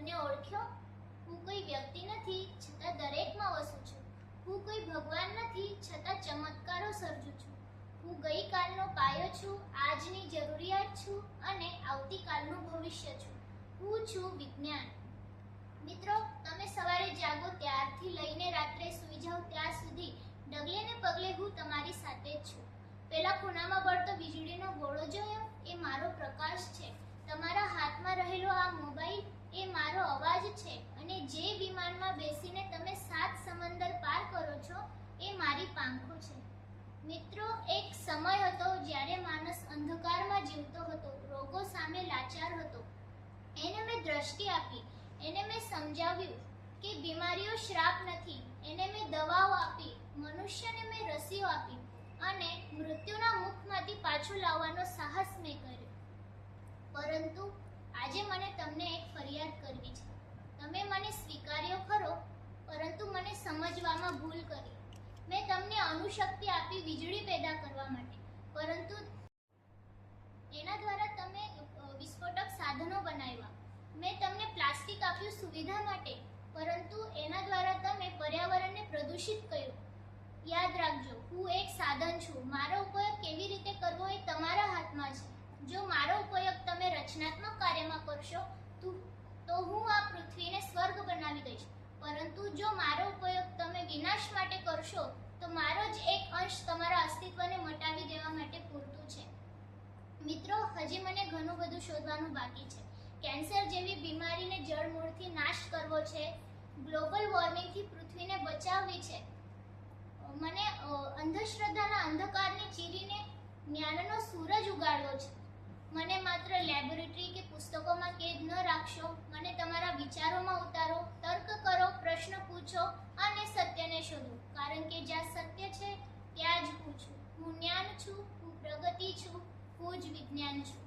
મને ઓળખ્યો? હું કોઈ વ્યક્તિ નથી, છતાં દરેકમાં વસું છું. હું કોઈ ભગવાન નથી, છતાં ચમત્કારો સર્જું છું. હું ગઈકાલનો પાયો છું, આજની જરૂરિયાત છું અને આવતીકાલનું ભવિષ્ય છું. હું છું વિજ્ઞાન. મિત્રો, તમે સવારે જાગો ત્યારથી લઈને રાત્રે સૂઈ જાઓ ત્યાં સુધી ડગલે ને પગલે હું તમારી સાથે જ છું. પેલા ખૂણામાં બળતો વીજળીનો ગોળો જોયો? એ મારો પ્રકાશ છે. તમારા હાથમાં રહેલો આ મોબાઈલ એ મારો અવાજ છે. અને જે વિમાનમાં બેસીને તમે 7 સમંદર પાર કરો છો એ મારી પાંખો છે. મિત્રો, એક સમય હતો જ્યારે માણસ અંધકારમાં જીવતો હતો, રોગો સામે લાચાર હતો. એને મેં દ્રષ્ટિ આપી, એને મેં સમજાવ્યું કે બીમારીઓ શ્રાપ નથી. એને મેં દવાઓ આપી, મનુષ્યને મેં રસીઓ આપી અને મૃત્યુના મુખમાંથી પાછું લાવવાનો સાહસ મેં કર્યો. પરંતુ આજે મને તમને એક ફરિયાદ કરવી છે. તમે મને સ્વીકાર્યો ખરો, પરંતુ મને સમજવામાં ભૂલ કરી. મેં તમને અણુશક્તિ આપી વીજળી પેદા કરવા માટે, પરંતુ એના દ્વારા તમે વિસ્ફોટક સાધનો બનાવ્યા. મેં તમને પ્લાસ્ટિક આપ્યું સુવિધા માટે, પરંતુ એના દ્વારા તમે પર્યાવરણને પ્રદૂષિત કર્યું. યાદ રાખજો, હું એક સાધન છું. મારો ઉપયોગ કેવી રીતે કરવો એ તમારા હાથમાં છે. જો મારો ઉપયોગ તમે રચનાત્મક કાર્યમાં કરશો તો હું આ પૃથ્વીને સ્વર્ગ બનાવી દઈશ. પરંતુ જો મારો ઉપયોગ તમે વિનાશ માટે કરશો તો મારો જ એક અંશ તમારા અસ્તિત્વને મટાવી દેવા માટે પૂરતું છે. મિત્રો, હજી મને ઘણું બધું શોધવાનું બાકી છે. કેન્સર જેવી બીમારીને જડમૂળથી નાશ કરવો છે. ગ્લોબલ વોર્મિંગથી પૃથ્વીને બચાવવી છે. મને અંધશ્રદ્ધાના અંધકારને ચીરીને જ્ઞાનનો સૂરજ ઉગાડવો છે. મને માત્ર લેબોરેટરી કે પુસ્તકોમાં કેદ ન રાખશો. મને તમારા વિચારોમાં ઉતારો, તર્ક કરો, પ્રશ્ન પૂછો અને સત્યને શોધો. કારણ કે જ્યાં સત્ય છે ત્યાં જ હું છું. હું જ્ઞાન છું, હું પ્રગતિ છું, હું જ વિજ્ઞાન છું.